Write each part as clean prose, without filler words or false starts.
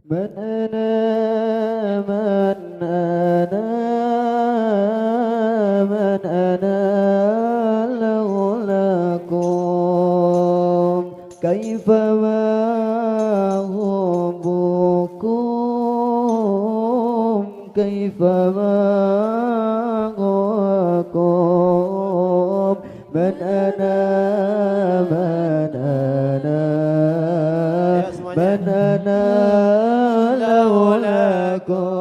من أنا من أنا من أنا لولاكم كيف ما حبكم كيف ما هواكم من أنا من أنا من أنا لولاكم.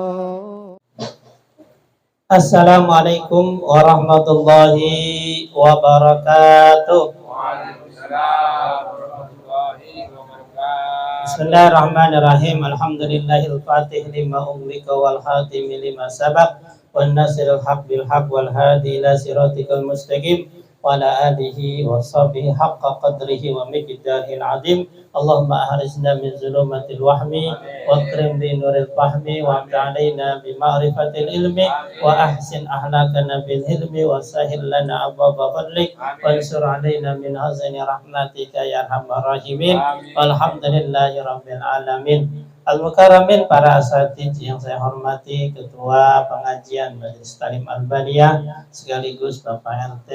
Assalamualaikum warahmatullahi wabarakatuh. Waalaikumsalam warahmatullahi wabarakatuh. Bismillahirrahmanirrahim. Alhamdulillahil fatih lima ughliqa wal khatimi lima sabaq wan nasiril haq bil haq wal hadi ila siratikal mustaqim wa ala alihi wa sahbihi haqqa qadrihi wa miqdarihil azim. Allahumma ahrizna min zulumatil wahmi wa akrim bi nuril fahmi wa amta'alaina bi ma'rifatil ilmi wa ahsin ahlakana bil hilmi wa sahil lana abwaba fadlik wa ansur alaina min hazani rahmatika ya arhamar rahimin. Walhamdulillahi rabbil alamin. Al-Mukarramin, para asatidz yang saya hormati, Ketua Pengajian Majelis Talim Al-Baliyah, sekaligus Bapak RT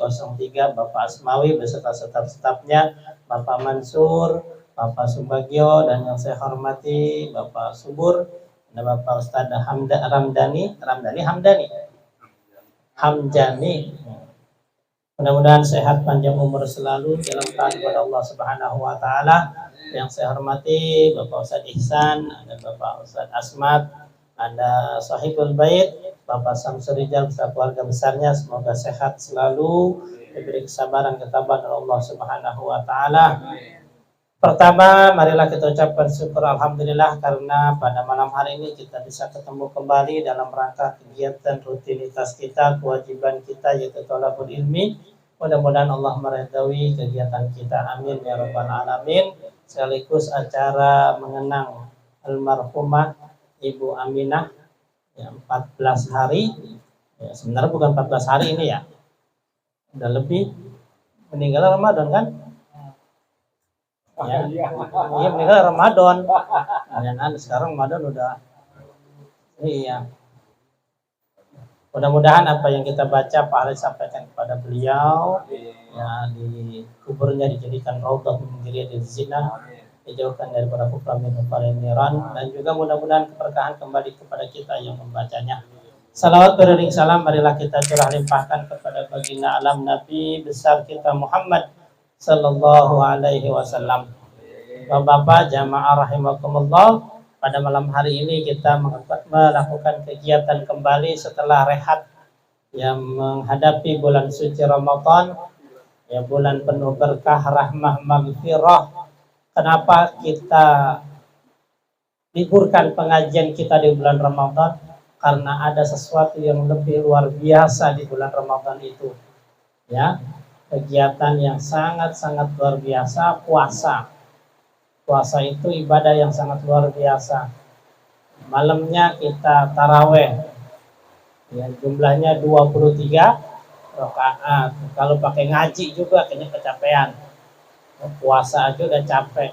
03, Bapak Asmawi beserta staf-stafnya, Bapak Mansur, Bapak Subagio, dan yang saya hormati Bapak Subur, dan Bapak Ustadz Hamdani. Mudah-mudahan sehat, panjang umur selalu dalam taat kepada Allah Subhanahu wa taala. Yang saya hormati Bapak Ustadz Ihsan, ada Bapak Ustadz Asmat, ada Sahibul Bait, Bapak Samsul Rijal beserta keluarga besarnya, semoga sehat selalu, diberi kesabaran ketabahan oleh Allah Subhanahu wa taala. Pertama, marilah kita ucapkan syukur alhamdulillah karena pada malam hari ini kita bisa ketemu kembali dalam rangka kegiatan rutinitas kita, kewajiban kita yaitu thalabul ilmi. Mudah-mudahan Allah meridhai kegiatan kita, amin ya rabbal alamin. Sekaligus acara mengenang almarhumah Ibu Aminah ya, 14 hari ya, sebenarnya bukan 14 hari ini ya, udah lebih, meninggal Ramadan kan ya, iya meninggal Ramadan ya kan, sekarang Ramadan udah, iya. Mudah-mudahan apa yang kita baca Pak Ali sampaikan kepada beliau ya, di kuburnya dijadikan raudhah min riyadil zina, dijauhkan daripada kufra min niran, dan juga mudah-mudahan keberkahan kembali kepada kita yang membacanya. Salawat beriring salam marilah kita curah limpahkan kepada baginda alam Nabi besar kita Muhammad sallallahu alaihi wasallam. Bapak-bapak jamaah rahimakumullah, pada malam hari ini kita melakukan kegiatan kembali setelah rehat yang menghadapi bulan suci Ramadan ya, bulan penuh berkah, rahmah, maghfirah. Kenapa kita liburkan pengajian kita di bulan Ramadan? Karena ada sesuatu yang lebih luar biasa di bulan Ramadan itu ya, kegiatan yang sangat-sangat luar biasa, puasa. Puasa itu ibadah yang sangat luar biasa. Malamnya kita taraweh ya, jumlahnya 23 rakaat. Kalau pakai ngaji juga kayaknya kecapean. Puasa aja udah capek.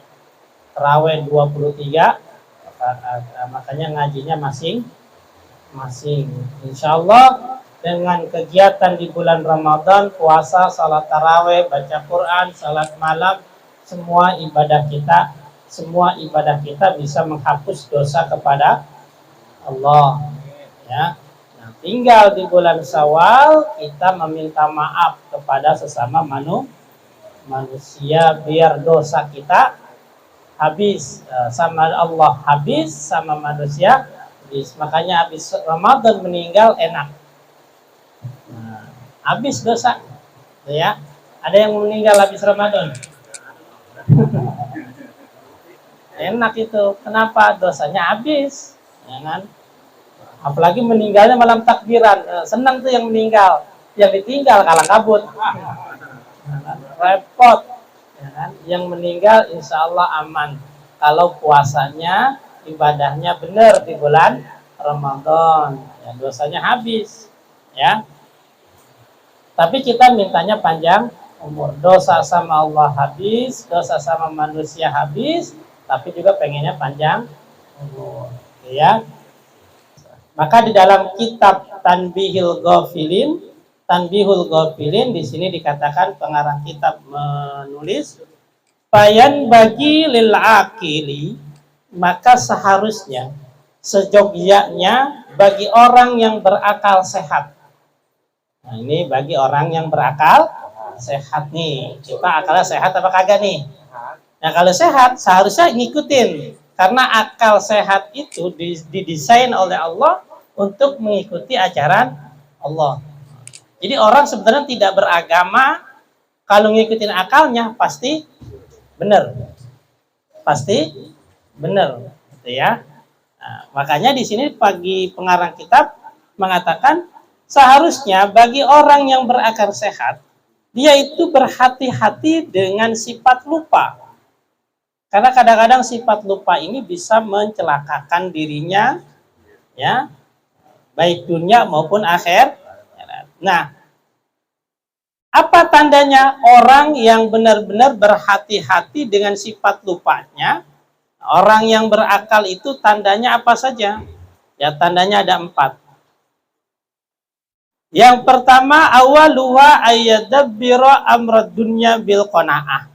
Taraweh 23 rakaat. Makanya ngajinya masing-masing. Insyaallah dengan kegiatan di bulan Ramadan, puasa, salat taraweh, baca Quran, salat malam, semua ibadah kita bisa menghapus dosa kepada Allah ya. Nah, tinggal di bulan Syawal kita meminta maaf kepada sesama manusia biar dosa kita habis sama Allah, habis sama manusia habis. Makanya habis Ramadan meninggal enak. Nah, habis dosa ya. Ada yang meninggal habis Ramadan? Enak itu. Kenapa? Dosanya habis ya kan? Apalagi meninggalnya malam takbiran, senang tuh yang meninggal. Yang ditinggal kalah kabut, repot ya kan? Yang meninggal insya Allah aman kalau puasanya, ibadahnya benar di bulan Ramadan ya, dosanya habis ya. Tapi kita mintanya panjang umur. Dosa sama Allah habis, dosa sama manusia habis, tapi juga pengennya panjang Ya. Maka di dalam kitab Tanbihul Ghafilin di sini dikatakan pengarang kitab menulis bayan bagi lil akili, maka seharusnya sejogjanya bagi orang yang berakal sehat. Nah, ini bagi orang yang berakal sehat nih. Kita akalnya sehat apa kagak nih? Nah, kalau sehat seharusnya ngikutin, karena akal sehat itu didesain oleh Allah untuk mengikuti ajaran Allah. Jadi orang sebenarnya tidak beragama kalau ngikutin akalnya pasti benar. Pasti benar, gitu ya. Nah, makanya di sini bagi pengarang kitab mengatakan seharusnya bagi orang yang berakal sehat dia itu berhati-hati dengan sifat lupa. Karena kadang-kadang sifat lupa ini bisa mencelakakan dirinya, ya, baik dunia maupun akhir. Nah, apa tandanya orang yang benar-benar berhati-hati dengan sifat lupanya? Orang yang berakal itu tandanya apa saja? Ya, tandanya ada 4. Yang pertama, awaluha ayyadabbira amrad dunya bil qanaah.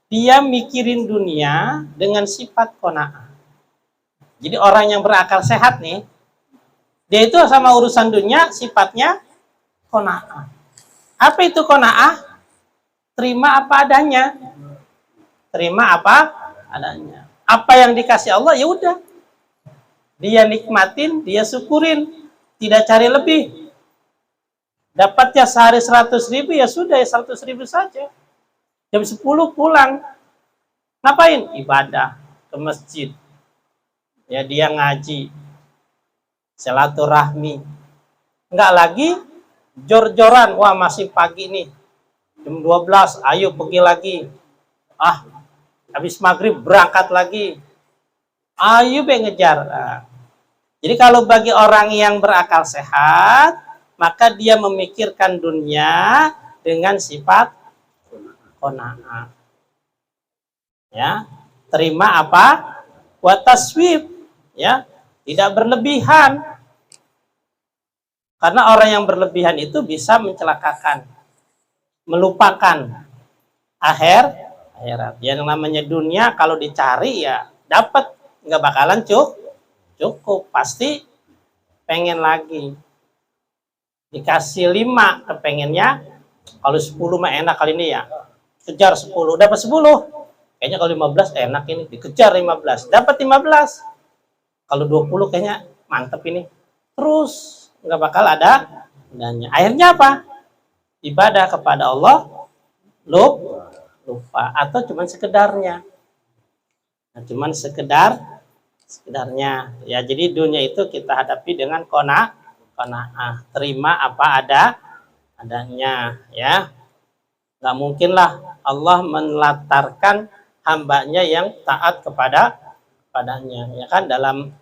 Dia mikirin dunia dengan sifat qanaah. Jadi orang yang berakal sehat nih, dia itu sama urusan dunia sifatnya qanaah. Apa itu qanaah? Terima apa adanya. Terima apa adanya. Apa yang dikasih Allah ya udah. Dia nikmatin, dia syukurin, tidak cari lebih. Dapatnya sehari 100.000 ya sudah, ya 100.000 saja. Jam 10 pulang. Ngapain? Ibadah ke masjid. Ya dia ngaji. Silaturahmi. Enggak lagi jor-joran. Wah, masih pagi nih. Jam 12, ayo pergi lagi. Habis maghrib berangkat lagi. Ayo ngejar. Nah, jadi kalau bagi orang yang berakal sehat, maka dia memikirkan dunia dengan sifat qanaah. Ya, terima apa? Wa taswib, ya, tidak berlebihan. Karena orang yang berlebihan itu bisa mencelakakan, melupakan akhirat. Yang namanya dunia kalau dicari ya dapat, nggak bakalan cukup, pasti pengen lagi. Dikasih 5 kepengennya, kalau 10 mah enak kali ini ya. Kejar 10, dapat 10. Kayaknya kalau 15 enak ini, dikejar 15, dapat 15. Kalau 20 kayaknya mantep ini. Terus nggak bakal ada dananya. Akhirnya apa? Ibadah kepada Allah lupa atau cuman sekedarnya. Nah, cuman sekedarnya. Ya, jadi dunia itu kita hadapi dengan qanaah, terima apa adanya, ya. Nggak mungkinlah Allah melatarkan hambanya yang taat kepadanya, ya kan. Dalam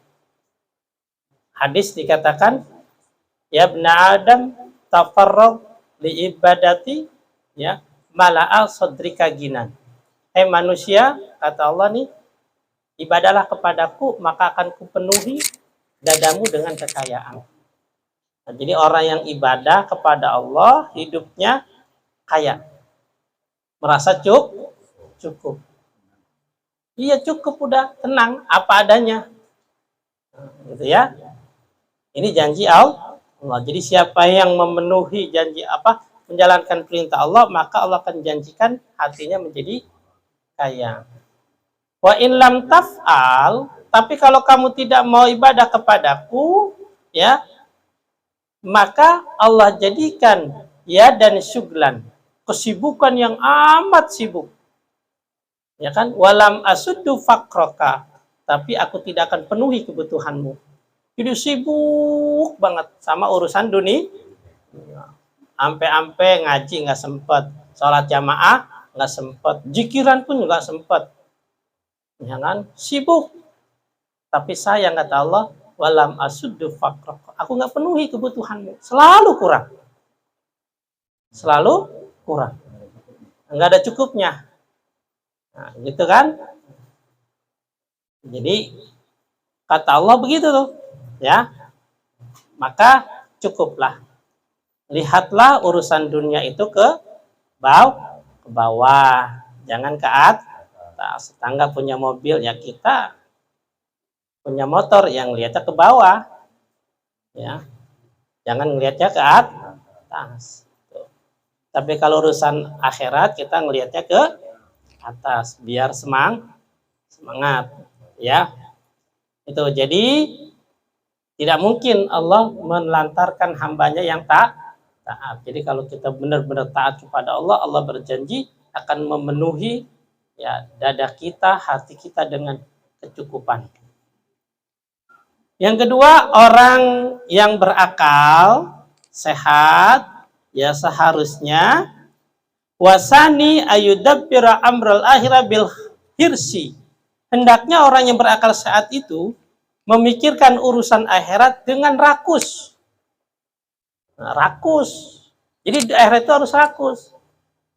hadis dikatakan, ya bna Adam tafarrag li ibadati, ya mala'a sadrika ginan. Manusia, kata Allah nih, ibadahlah kepadaku maka akan kupenuhi dadamu dengan kekayaan. Nah, jadi orang yang ibadah kepada Allah hidupnya kaya, merasa cukup. Iya cukup, udah tenang apa adanya, gitu ya. Ini janji Allah. Jadi siapa yang memenuhi janji menjalankan perintah Allah, maka Allah akan janjikan hatinya menjadi kaya. Wa in lam taf'al, tapi kalau kamu tidak mau ibadah kepadaku, ya, maka Allah jadikan ya dan syuglan, kesibukan yang amat sibuk. Ya kan? Walam asuddu faqraka, tapi aku tidak akan penuhi kebutuhanmu. Jadi sibuk banget sama urusan dunia. Ampe-ampe ngaji nggak sempat, sholat jamaah nggak sempat, jikiran pun nggak sempat. Ya kan? Sibuk. Tapi saya kata Allah, walam asuddu faqraka, aku nggak penuhi kebutuhanmu, selalu kurang, nggak ada cukupnya. Nah, gitu kan. Jadi Kata Allah begitu tuh, ya. Maka cukuplah. Lihatlah urusan dunia itu ke bawah, jangan ke atas. Tetangga punya mobil, ya kita punya motor yang lihatnya ke bawah, ya. Jangan ngelihatnya ke atas. Tuh. Tapi kalau urusan akhirat kita ngelihatnya ke atas, biar semangat, ya. Itu jadi tidak mungkin Allah menelantarkan hambanya yang taat. Jadi kalau kita benar-benar taat kepada Allah, Allah berjanji akan memenuhi ya dada kita, hati kita dengan kecukupan. Yang kedua, orang yang berakal, sehat, ya seharusnya wasani ayudabbira amral akhirah bil hirsi. Hendaknya orang yang berakal sehat itu memikirkan urusan akhirat dengan rakus. Nah, rakus. Jadi di akhirat itu harus rakus.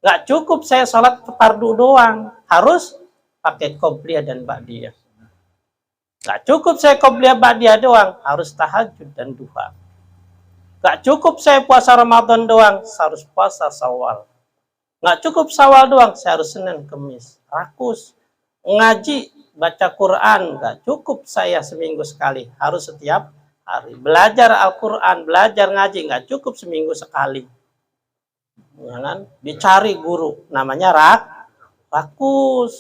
Nggak cukup saya sholat fardu doang. Harus pakai qobliyah dan ba'diyah. Nggak cukup saya qobliyah ba'diyah doang. Harus tahajud dan duha. Nggak cukup saya puasa Ramadan doang. Harus puasa Syawal. Nggak cukup Syawal doang. Saya harus Senin, Kemis. Rakus. Ngaji, baca Quran. Nggak cukup saya seminggu sekali. Harus setiap hari. Belajar Al-Quran, belajar ngaji. Nggak cukup seminggu sekali. Ya kan? Dicari guru. Namanya rakus.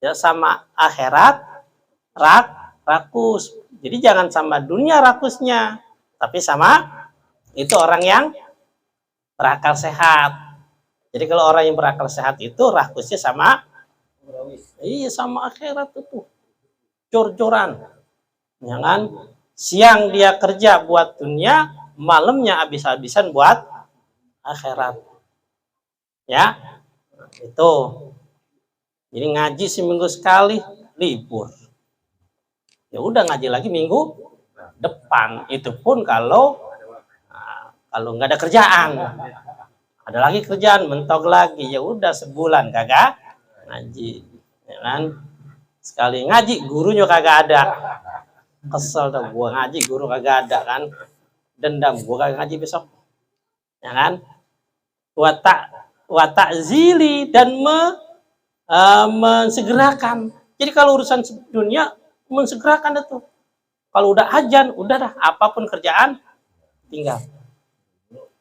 Ya sama akhirat. Rakus. Jadi jangan sama dunia rakusnya. Tapi sama itu orang yang berakal sehat. Jadi kalau orang yang berakal sehat itu rakusnya sama iya sama akhirat itu. Jor-joran. Ya kan? Siang dia kerja buat dunia, malamnya habis-habisan buat akhirat. Ya. Itu. Jadi ngaji seminggu sekali, libur. Ya udah ngaji lagi minggu depan. Itu pun kalau nggak ada kerjaan. Ada lagi kerjaan, mentok lagi. Ya udah sebulan kagak ngaji. Ya kan? Sekali ngaji gurunya kagak ada. Kesel dah gua ngaji guru kagak ada kan. Dendam gua kagak ngaji besok. Ya kan? Wa ta'zili dan mensegerakan. Jadi kalau urusan dunia mensegerakan itu. Kalau udah ajan, udah dah apapun kerjaan tinggal.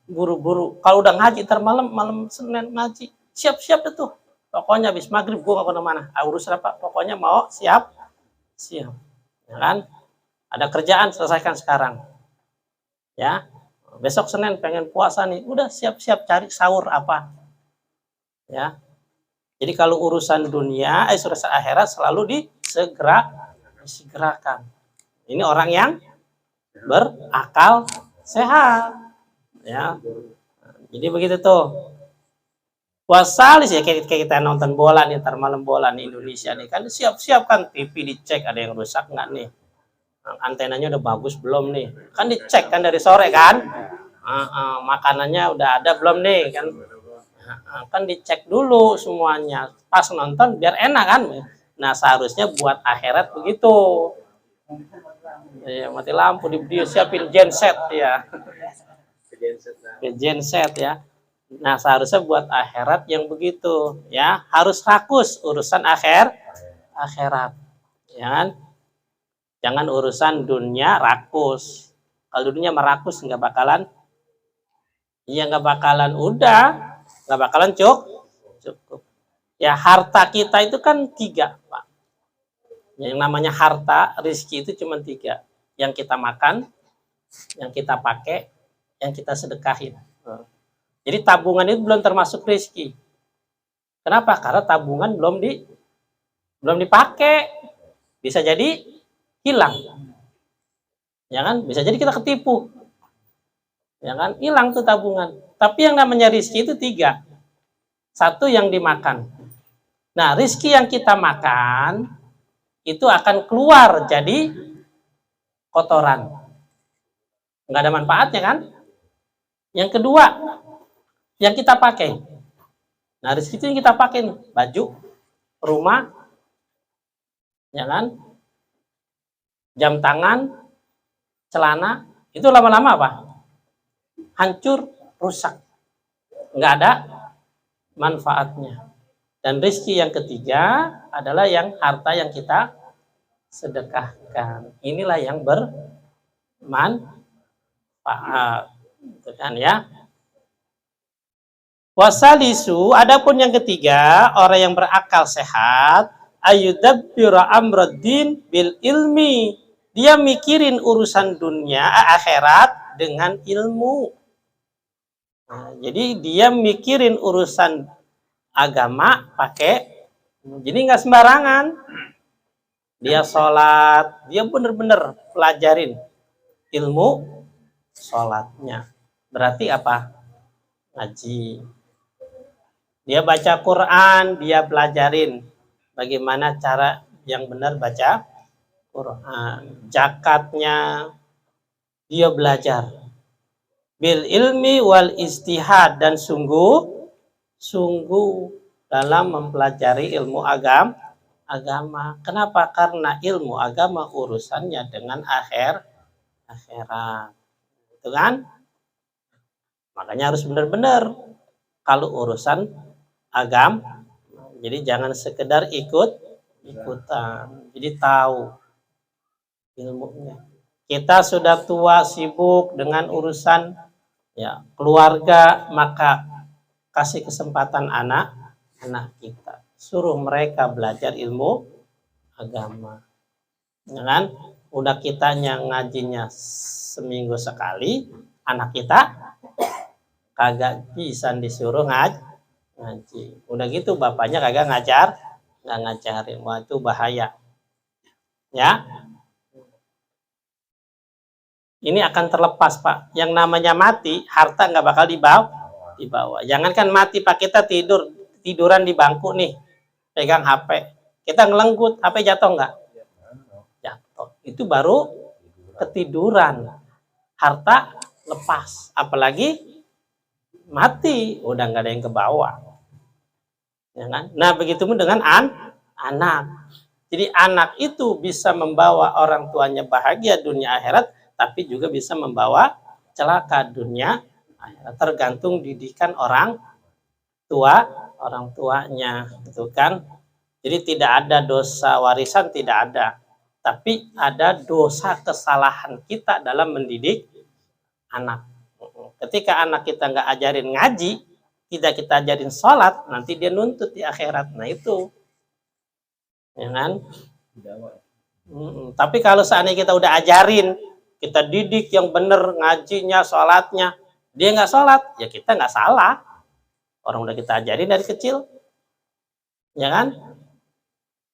Buru-buru. Kalau udah ngaji ntar malam Senin ngaji. Siap-siap itu. Pokoknya habis maghrib gua nggak kemana-mana. Urusan apa? Pokoknya mau siap. Ya kan? Ada kerjaan selesaikan sekarang. Ya. Besok Senin pengen puasa nih. Udah siap-siap cari sahur apa. Ya. Jadi kalau urusan dunia, urusan akhirat selalu disegerakan. Ini orang yang berakal sehat. Ya. Jadi begitu tuh. Wasalis ya kayak kita nonton bola nih, ntar malam bola nih Indonesia nih kan siap-siap kan TV dicek ada yang rusak nggak nih, antenanya udah bagus belum nih, kan dicek kan dari sore kan, makanannya udah ada belum nih kan, kan dicek dulu semuanya pas nonton biar enak kan. Nah seharusnya buat akhirat begitu. Ya, mati lampu dia siapin genset ya, genset ya. Nah seharusnya buat akhirat yang begitu ya, harus rakus urusan akhirat ya kan? Jangan urusan dunia rakus. Kalau dunia merakus nggak bakalan nggak bakalan cukup ya. Harta kita itu kan 3 Pak, yang namanya harta rezeki itu cuma 3, yang kita makan, yang kita pakai, yang kita sedekahin. Jadi tabungan itu belum termasuk rezeki. Kenapa? Karena tabungan belum dipakai. Bisa jadi hilang. Ya kan? Bisa jadi kita ketipu. Ya kan? Hilang tuh tabungan. Tapi yang namanya rezeki itu 3. 1 yang dimakan. Nah, rezeki yang kita makan itu akan keluar jadi kotoran. Nggak ada manfaatnya kan? Yang kedua, yang kita pakai. Nah, rezeki itu yang kita pakai nih, baju, rumah, ya kan? jam tangan, celana, itu lama-lama apa? Hancur, rusak. Nggak ada manfaatnya. Dan rezeki yang ketiga adalah yang harta yang kita sedekahkan. Inilah yang bermanfaat. Gitu kan ya. Wasalisu, adapun yang ketiga, orang yang berakal sehat, ayudabbiru amraddin bil ilmi. Dia mikirin urusan dunia, akhirat dengan ilmu. Nah, jadi dia mikirin urusan agama pakai, jadi nggak sembarangan. Dia sholat, dia bener-bener pelajarin ilmu sholatnya. Berarti apa? Ngaji. Dia baca Quran, dia pelajarin bagaimana cara yang benar baca Quran. Zakatnya dia belajar. Bil ilmi wal istihad, dan sungguh dalam mempelajari ilmu agama. Kenapa? Karena ilmu agama urusannya dengan akhirat. Itu kan? Makanya harus benar-benar kalau urusan agama. Jadi jangan sekedar ikutan. Jadi tahu ilmunya. Kita sudah tua, sibuk dengan urusan ya keluarga, maka kasih kesempatan anak kita. Suruh mereka belajar ilmu agama. Ya kan? Udah kitanya ngajinya seminggu sekali, anak kita kagak bisa disuruh ngaji. Udah gitu bapaknya kagak nggak ngajarin. Wah, itu bahaya. Ya. Ini akan terlepas, Pak. Yang namanya mati, harta nggak bakal dibawa. Jangankan mati, Pak, kita tiduran di bangku nih, pegang HP. Kita ngelenggut, HP jatuh nggak? Jatuh. Itu baru ketiduran. Harta lepas. Apalagi mati, udah nggak ada yang ke bawah. Ya kan? Nah, begitu pun dengan anak. Jadi anak itu bisa membawa orang tuanya bahagia dunia akhirat, tapi juga bisa membawa celaka dunia akhirat. Tergantung didikan orang tuanya, gitu kan? Jadi tidak ada dosa warisan, tidak ada. Tapi ada dosa kesalahan kita dalam mendidik anak. Ketika anak kita nggak ajarin ngaji, tidak kita ajarin sholat, nanti dia nuntut di akhirat. Nah itu, ya kan? Tapi kalau seandainya kita udah ajarin, kita didik yang benar ngajinya, sholatnya, dia nggak sholat, ya kita nggak salah. Orang udah kita ajarin dari kecil, ya kan?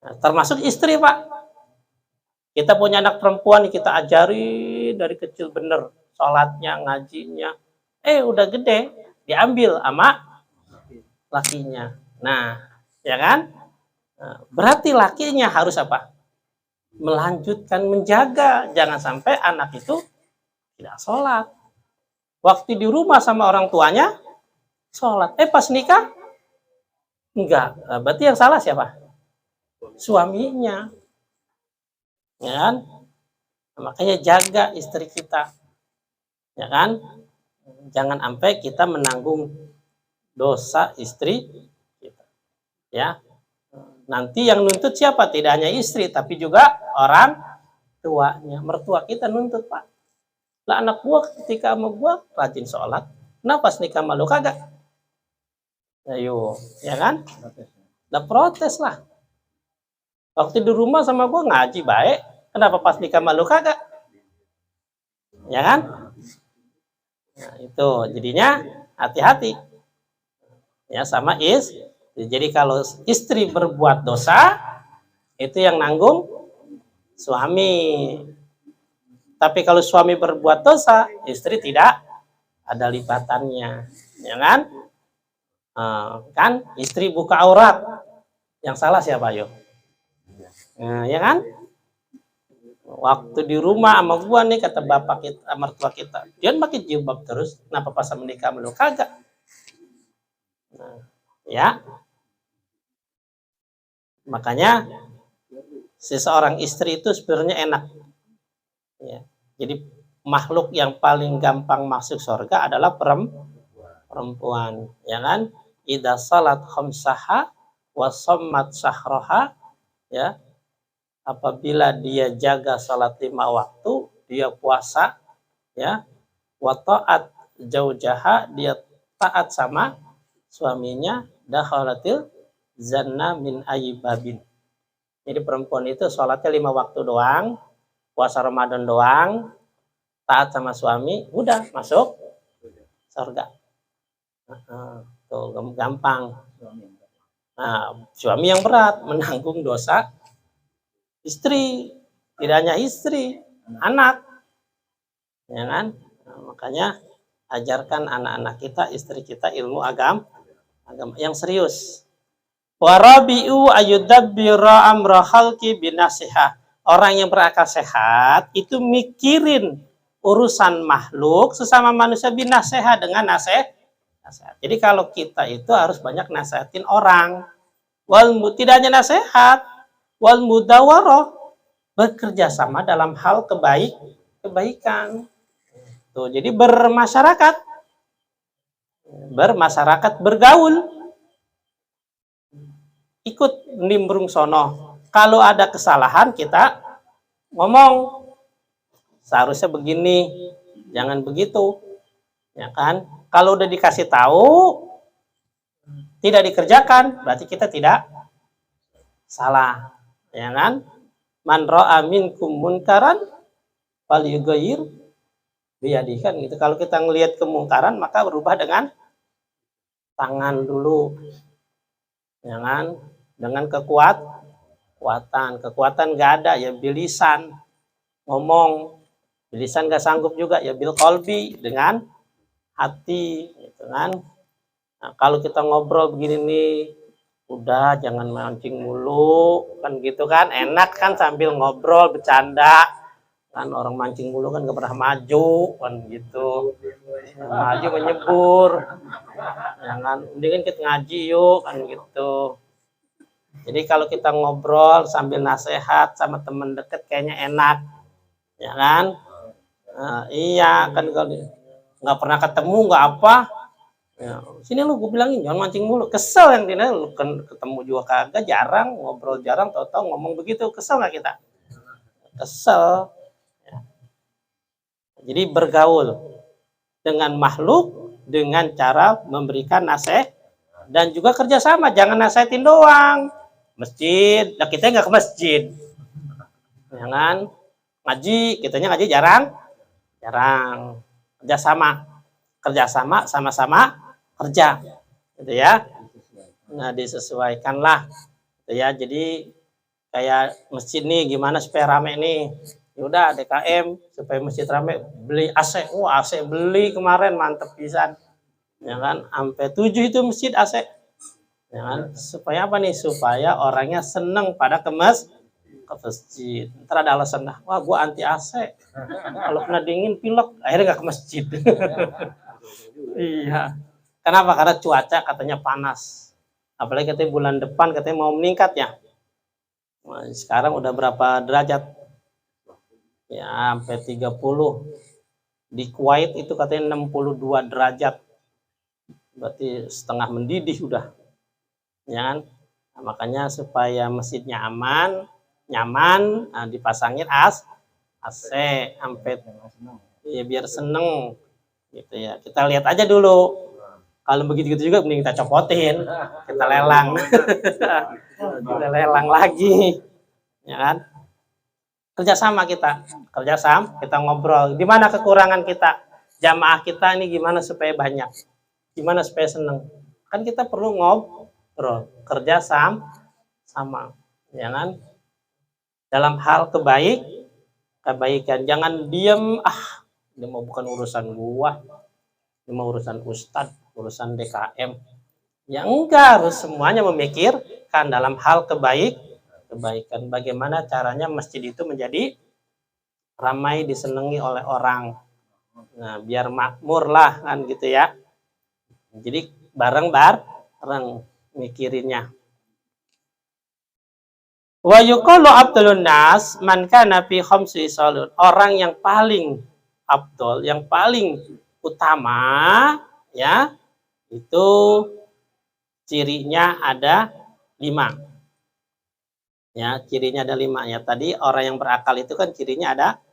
Nah, termasuk istri, Pak. Kita punya anak perempuan, kita ajari dari kecil bener sholatnya, ngajinya. Udah gede, diambil sama lakinya. Nah, ya kan? Nah, berarti lakinya harus apa? Melanjutkan, menjaga. Jangan sampai anak itu tidak sholat. Waktu di rumah sama orang tuanya, sholat. Pas nikah, enggak. Berarti yang salah siapa? Suaminya. Ya kan? Makanya jaga istri kita. Ya kan? Jangan sampai kita menanggung dosa istri kita. Ya. Nanti yang nuntut siapa? Tidak hanya istri, tapi juga orang tuanya. Mertua kita nuntut, Pak. Lah anak gua ketika sama gua rajin sholat, kenapa nikah malu kagak? Ayo, ya kan? Lah protes lah. Waktu di rumah sama gua ngaji baik, kenapa pas nikah malu kagak? Ya kan? Nah, itu jadinya hati-hati. Ya sama jadi kalau istri berbuat dosa, itu yang nanggung suami. Tapi kalau suami berbuat dosa, istri tidak ada libatannya, ya kan? Kan istri buka aurat, yang salah siapa yo? Nah, ya kan? Waktu di rumah sama gua nih, kata bapak kita, mertua kita, dia pakai jilbab terus, kenapa pas menikah meluk kagak? Nah, ya. Makanya seseorang istri itu sebenarnya enak Ya. Jadi makhluk yang paling gampang masuk surga adalah perempuan, ya kan? Idza salat khamsaha wa shammat syahraha, ya. Apabila dia jaga salat 5 waktu, dia puasa, ya. Wa ta'at zaujaha, dia taat sama suaminya, dakhalatil zanna min ayyibabin. Jadi perempuan itu sholatnya 5 waktu doang, puasa Ramadan doang, taat sama suami, udah masuk surga. Tuh gampang. Nah, suami yang berat menanggung dosa istri, tidak hanya istri, anak, ya kan? Nah, makanya ajarkan anak-anak kita, istri kita ilmu agama yang serius. Warabi'u ayudabbira amra khalqi binasihah. Orang yang berakal sehat itu mikirin urusan makhluk sesama manusia binasihah dengan nasihat. Jadi kalau kita itu harus banyak nasihatin orang. Tidak hanya nasihat, wal mudawarah, bekerja sama dalam hal kebaikan. Tuh, jadi bermasyarakat, bergaul. Ikut nimbrung sono. Kalau ada kesalahan kita ngomong, seharusnya begini, jangan begitu, ya kan? Kalau udah dikasih tahu tidak dikerjakan, berarti kita tidak salah, ya kan? Man ra'a minkum munkaran falyughayyir biyadihi, kan gitu. Kalau kita ngelihat kemungkaran maka berubah dengan tangan dulu, ya kan? Dengan kekuatan nggak ada ya bilisan, ngomong, bilisan nggak sanggup juga ya bil qalbi, dengan hati, gitu kan. Nah, kalau kita ngobrol begini nih, udah jangan mancing mulu, kan gitu kan, enak kan sambil ngobrol bercanda kan. Orang mancing mulu kan nggak pernah maju kan gitu, maju menyebur, jangan, mendingan kita ngaji yuk kan gitu. Jadi kalau kita ngobrol sambil nasihat sama teman deket kayaknya enak, ya kan? Nah, iya kan, kalau nggak pernah ketemu nggak apa, ya, sini lu gue bilangin jangan mancing mulu, kesel yang tidak lu kan ketemu juga kagak, jarang ngobrol, jarang, tahu-tahu ngomong begitu, kesel nggak kita? Kesel. Ya. Jadi bergaul dengan makhluk dengan cara memberikan nasihat dan juga kerjasama, jangan nasihatin doang. Masjid, nah kita nggak ke masjid, jangan ngaji, kitanya ngaji jarang, kerjasama, sama-sama kerja, gitu ya. Nah disesuaikanlah, gitu ya. Jadi kayak masjid nih, gimana supaya rame nih? Yaudah DKM supaya masjid rame, beli AC, AC beli kemarin mantep pisan, ya kan? Sampai 7 itu masjid AC. Ya kan? Supaya apa nih? Supaya orangnya seneng pada ke masjid. Ntar ada alasan, wah gue anti AC, kalau kena dingin pilek, akhirnya nggak ke masjid. Iya. Kenapa? Karena cuaca katanya panas. Apalagi katanya bulan depan katanya mau meningkat ya. Nah, sekarang udah berapa derajat? Ya sampai 30. Di Kuwait itu katanya 62 derajat. Berarti setengah mendidih udah. Ya kan? Nah, makanya supaya masjidnya aman, nyaman, nah, dipasangin AC sampai ya biar seneng gitu ya. Kita lihat aja dulu, kalau begitu juga mending kita copotin, kita lelang. Kita lelang lagi, ya kan? Kerjasama kita ngobrol, di mana kekurangan kita, jamaah kita ini gimana supaya banyak, gimana supaya seneng, kan kita perlu ngobrol, kerja sama, ya kan? Dalam hal kebaikan, jangan diem, ini mau bukan urusan gua, ini mau urusan ustadz, urusan DKM. Ya enggak, harus semuanya memikirkan dalam hal kebaikan. Bagaimana caranya masjid itu menjadi ramai, disenangi oleh orang. Nah, biar makmur lah kan gitu ya. Jadi bareng mikirinnya. Wa yuqalu abdulun nas man kana fi khamsi salun. Orang yang paling abdul, yang paling utama ya, itu cirinya ada 5. Ya, cirinya ada 5 ya. Tadi orang yang berakal itu kan cirinya ada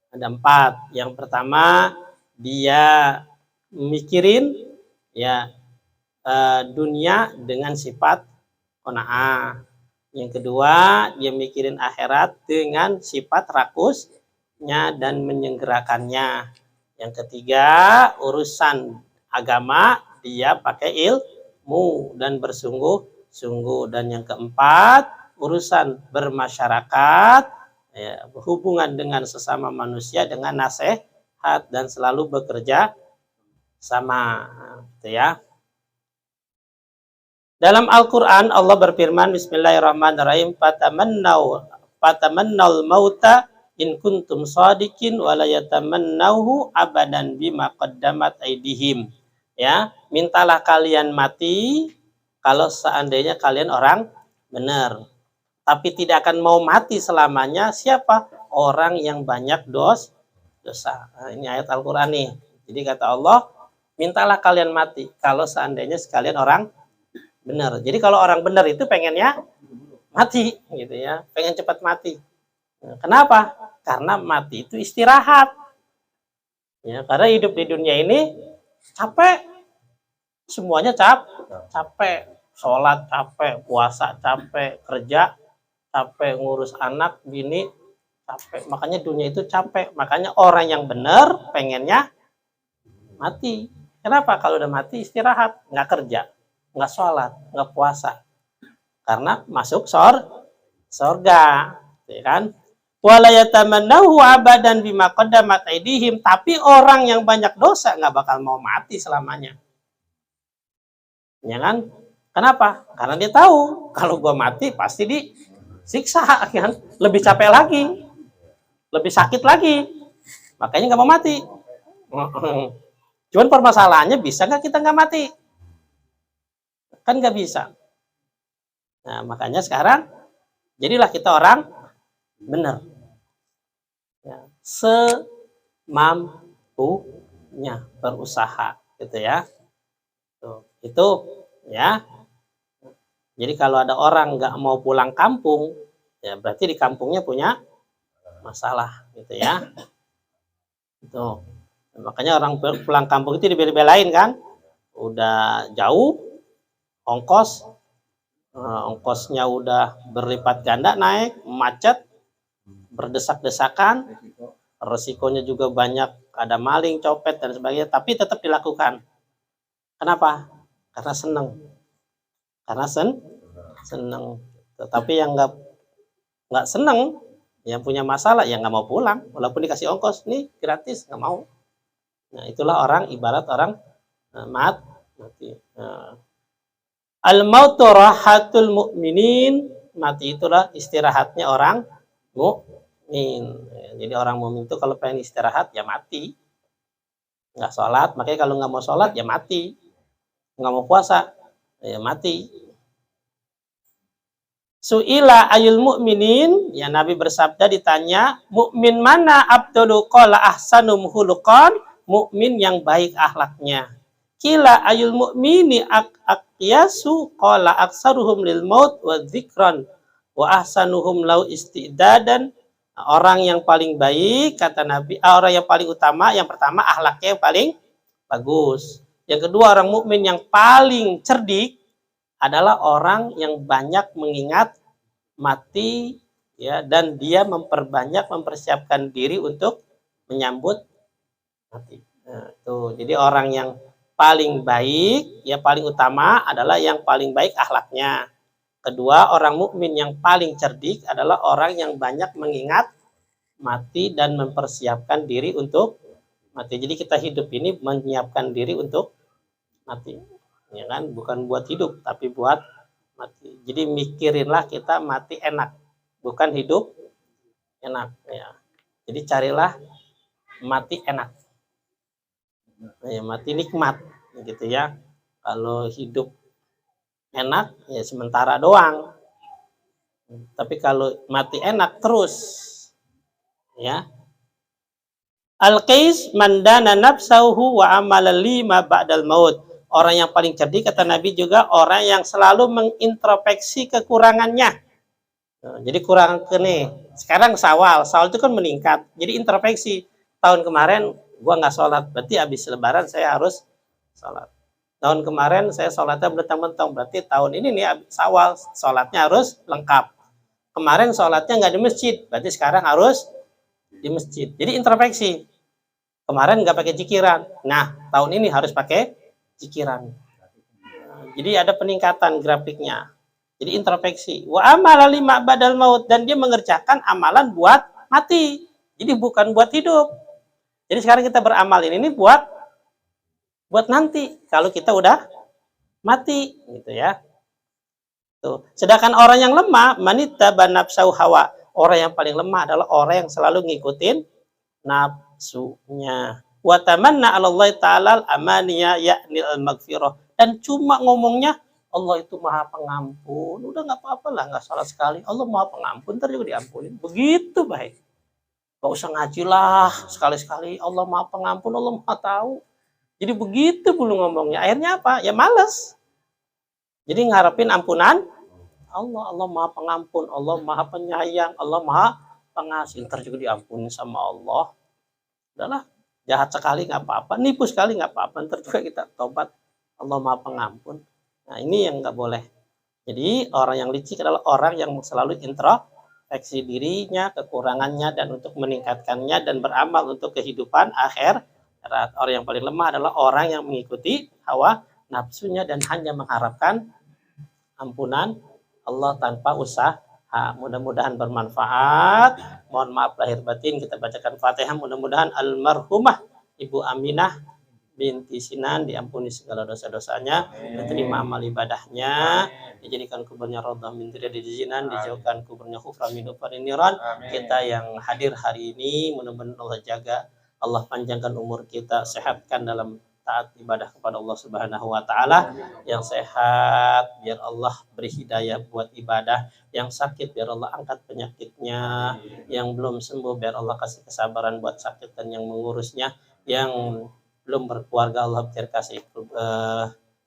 4. Yang pertama, dia mikirin ya dunia dengan sifat qanaah. Yang kedua, dia mikirin akhirat dengan sifat rakusnya dan menyeggerakannya. Yang ketiga, urusan agama dia pakai ilmu dan bersungguh-sungguh. Dan yang keempat, urusan bermasyarakat, ya, hubungan dengan sesama manusia dengan nasihat dan selalu bekerja sama, gitu ya. Dalam Al-Quran Allah berfirman, Bismillahirrahmanirrahim, fatamannal mauta in kuntum sadikin walayatamannahu abadan bima qaddamat aidihim. Ya, mintalah kalian mati kalau seandainya kalian orang benar. Tapi tidak akan mau mati selamanya siapa? Orang yang banyak dosa. Nah, ini ayat Al-Quran nih. Jadi kata Allah, mintalah kalian mati kalau seandainya sekalian orang benar. Jadi kalau orang benar itu pengennya mati, gitu ya, pengen cepat mati. Nah, kenapa? Karena mati itu istirahat. Ya, karena hidup di dunia ini capek, semuanya capek, sholat capek, puasa capek, kerja capek, ngurus anak, bini capek. Makanya dunia itu capek. Makanya orang yang benar pengennya mati. Kenapa? Kalau udah mati istirahat, nggak kerja, nggak sholat, nggak puasa, karena masuk surga, ya kan? Walayatamannahu abadan bima qaddamat aidihim. Tapi orang yang banyak dosa nggak bakal mau mati selamanya, ya kan? Kenapa? Karena dia tahu kalau gua mati pasti disiksa, kan? Lebih capek lagi, lebih sakit lagi, makanya nggak mau mati. Cuman permasalahannya, bisa nggak kita nggak mati? Kan nggak bisa. Nah, makanya sekarang jadilah kita orang benar, ya, semampunya berusaha, gitu ya. Itu ya. Jadi kalau ada orang nggak mau pulang kampung, ya berarti di kampungnya punya masalah, gitu ya. Itu makanya orang pulang kampung itu dibela-belain kan, udah jauh, ongkosnya udah berlipat ganda naik, macet, berdesak-desakan, resikonya juga banyak, ada maling, copet dan sebagainya, tapi tetap dilakukan. Kenapa? Karena senang. Senang. Tetapi yang nggak senang, yang punya masalah, yang nggak mau pulang, walaupun dikasih ongkos, nih gratis, nggak mau. Nah, itulah orang, ibarat orang mati. Al-mautu rahatul mu'minin, mati itulah istirahatnya orang mukmin. Jadi orang mukmin itu kalau pengen istirahat ya mati, nggak sholat. Makanya kalau nggak mau sholat ya mati, nggak mau puasa ya mati. Su'ila ayul mu'minin, ya Nabi bersabda, ditanya, mukmin mana? Abdulu qala ahsanum huluqan, mukmin yang baik akhlaknya. Kila ayul mu'mini aqyasu qala aksaruhum lil maut wa dzikran wa ahsanuhum lau istidadan. Orang yang paling baik, kata Nabi, orang yang paling utama, yang pertama akhlaknya yang paling bagus. Yang kedua, orang mukmin yang paling cerdik adalah orang yang banyak mengingat mati, ya, dan dia mempersiapkan diri untuk menyambut mati. Nah, tuh. Jadi orang yang paling baik, ya paling utama adalah yang paling baik akhlaknya. Kedua, orang mukmin yang paling cerdik adalah orang yang banyak mengingat mati dan mempersiapkan diri untuk mati. Jadi kita hidup ini menyiapkan diri untuk mati, ya kan? Bukan buat hidup, tapi buat mati. Jadi mikirinlah kita mati enak, bukan hidup enak, ya. Jadi carilah mati enak, ya, mati nikmat, gitu ya. Kalau hidup enak ya sementara doang, Tapi kalau mati enak terus, ya. Al-qais mandana nafsahu wa amala lima ba'dal maut. Orang yang paling cerdik kata Nabi juga orang yang selalu mengintrospeksi kekurangannya. Jadi kurang ke nih. Sekarang sawal itu kan meningkat. Jadi introspeksi. Tahun kemarin gua nggak sholat, berarti habis lebaran saya harus sholat. Tahun kemarin saya sholatnya bertahun-tahun, berarti tahun ini nih sawal sholatnya harus lengkap. Kemarin sholatnya nggak di masjid, berarti sekarang harus di masjid. Jadi introspeksi. Kemarin nggak pakai cikiran, nah tahun ini harus pakai cikiran. Jadi ada peningkatan grafiknya. Jadi introspeksi. Wa amala lima badal maut, dan dia mengerjakan amalan buat mati. Jadi bukan buat hidup. Jadi sekarang kita beramal ini buat nanti kalau kita udah mati, gitu ya. Tuh. Sedangkan orang yang lemah, manita banafsau hawa. Orang yang paling lemah adalah orang yang selalu ngikutin nafsunya. Wa tamanna 'ala Allah ta'ala al-amaniya ya'ni al-maghfirah. Dan cuma ngomongnya Allah itu Maha Pengampun. Udah nggak apa-apa lah, nggak salah sekali. Allah Maha Pengampun, ntar juga diampunin. Begitu baik. Gak usah ngaji lah sekali-sekali. Allah Maha Pengampun, Allah Maha Tahu. Jadi begitu dulu ngomongnya. Akhirnya apa? Ya males. Jadi ngarepin ampunan Allah. Allah Maha Pengampun, Allah Maha Penyayang, Allah Maha Pengasih. Ntar juga diampuni sama Allah. Udahlah, jahat sekali nggak apa-apa, nipu sekali nggak apa-apa. Ntar juga kita tobat. Allah Maha Pengampun. Nah ini yang nggak boleh. Jadi orang yang licik adalah orang yang selalu introspeksi dirinya, kekurangannya, dan untuk meningkatkannya dan beramal untuk kehidupan akhir. Orang yang paling lemah adalah orang yang mengikuti hawa nafsunya dan hanya mengharapkan ampunan Allah tanpa usaha. Mudah-mudahan bermanfaat. Mohon maaf lahir batin. Kita bacakan Fatihah. Mudah-mudahan almarhumah Ibu Aminah binti Sinan diampuni segala dosa-dosanya, diterima amal ibadahnya, dijadikan kuburnya Raudhah min riyadil jinan, dijauhkan kuburnya hufra min hufarin niran. Kita yang hadir hari ini mudah-mudahan Allah jaga, Allah panjangkan umur kita, sehatkan dalam taat ibadah kepada Allah Subhanahu wa taala. Yang sehat biar Allah beri hidayah buat ibadah, yang sakit biar Allah angkat penyakitnya, yang belum sembuh biar Allah kasih kesabaran buat sakit dan yang mengurusnya, yang belum berkeluarga Allah biar kasih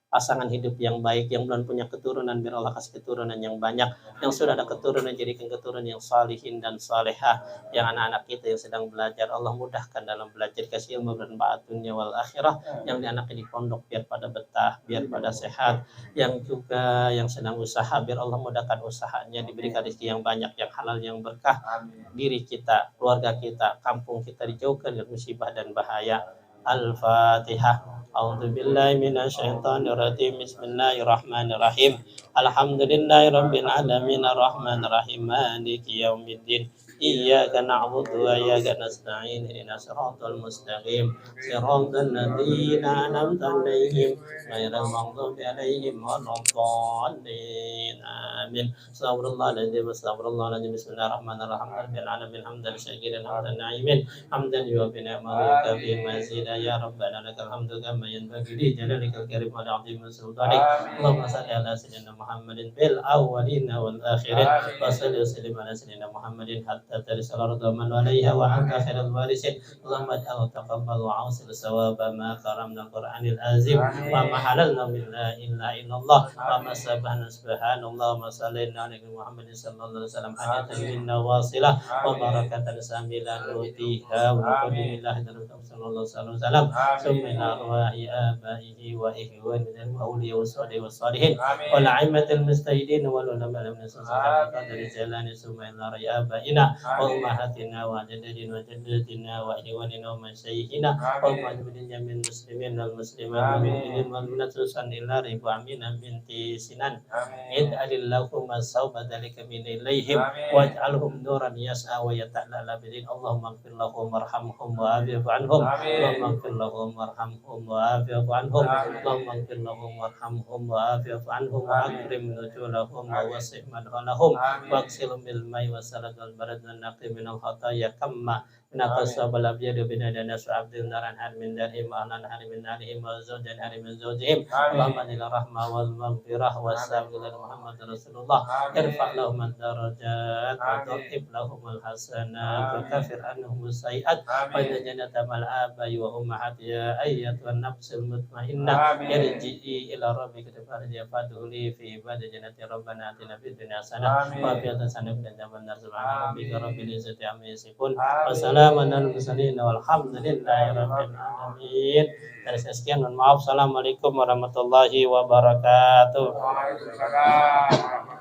pasangan hidup yang baik, yang belum punya keturunan biar Allah kasih keturunan yang banyak, yang sudah ada keturunan jadikan keturunan yang salihin dan salehah, yang anak-anak kita yang sedang belajar Allah mudahkan dalam belajar, kasih ilmu bermanfaat dunia wal akhirah, yang dianaknya di pondok biar pada betah, biar pada sehat, yang juga yang sedang usaha biar Allah mudahkan usahanya, diberikan rezeki yang banyak, yang halal, yang berkah, diri kita, keluarga kita, kampung kita dijauhkan dari musibah dan bahaya. Al-Fatihah. A'udzu billahi minasyaitonir rajim. Bismillahirrahmanirrahim. Alhamdulillahirabbil alamin arrahmanir rahim maliki yaumiddin. Iyyaka na'budu wa iyyaka nasta'in. Ihdinas siratal mustaqim. Siratal ladzina an'amta 'alaihim ghairil maghdubi 'alaihim waladdallin. Amin. Astagfirullahaladzim. Astagfirullahaladzim. Bismillahirrahmanirrahim. Rabbil alamin hamdan syakiran hamdan na'imin hamdan yuwaffi ni'amahu wa yukafi mazida. Ya Rabbana lakal hamdu kama yanbaghi li jalalikal karim wa li'azimi sultanik. Allahumma salli ala sayyidina Muhammadin fil awwalin wal akhirin wa salli wa sallim ala sayyidina Muhammadin hatta tarisal ardu man 'alaiha wa anta khairul warisin. Allahumma ij'al taqabbal wa awsil sawaba ma karamna Qur'anil azim wa ma halalna min la ilaha illallah wa ma sabahna subhanallah wa salli ala Muhammadin sallallahu alaihi wasallam hajatan minna wasilah wa barakatan samilan nutiha wa qadimillahi sallallahu alaihi wasallam summa ila arwahi abaihi wa ihwanihi wa awliya wa salihin wal a'immatil mustahidin wal ulama min as-salaf dari jalani summa ila abaina wa ummahatina wa jadadina wa jaddatina wa ihwanina wa masyayikhina wa majmudin jamin muslimin wal muslimat min mu'minat susan ila ribu aminah binti Sinan. Id'alillahu masawba dalika min ilaihim waj'alhum nuran yas'a wa yata'ala bidin. Allahumma ighfir lahum warhamhum wa afifu anhum. Allahumma ighfir lahum warhamhum wa afifu anhum. Allahumma ighfir lahum warhamhum wa afifu anhum wa akrim nuzulahum wa wasi' madkhalahum wa aksilhum bil ma'i wa salad wal barad wa naqi min al khataya kama نقص بالأبيض بنا نسر عبد النار هل من دارهم أهلا هل من نارهم وزوجا هل من زوجهم اللهم إلى الرحمة والمغفرة والسلام على محمد رسول الله ارفع لهم الدرجات وضعف لهم الحسنات وكفر عنهم السيئات وإن جنة مع الآباء وأمهات يا أيتها النفس المطمئنة ارجعي إلى ربك تفرجي فادخلي في عباد جنة ربنا آتنا في الدنيا حسنة وفي الحسنة من عذاب النار سبحان ربك رب العزة عما يصفون وسلام على المرسلين والحمد لله رب العالمين. Dari saya sekian, mohon maaf. Assalamualaikum warahmatullahi wabarakatuh. Waalaikumsalam.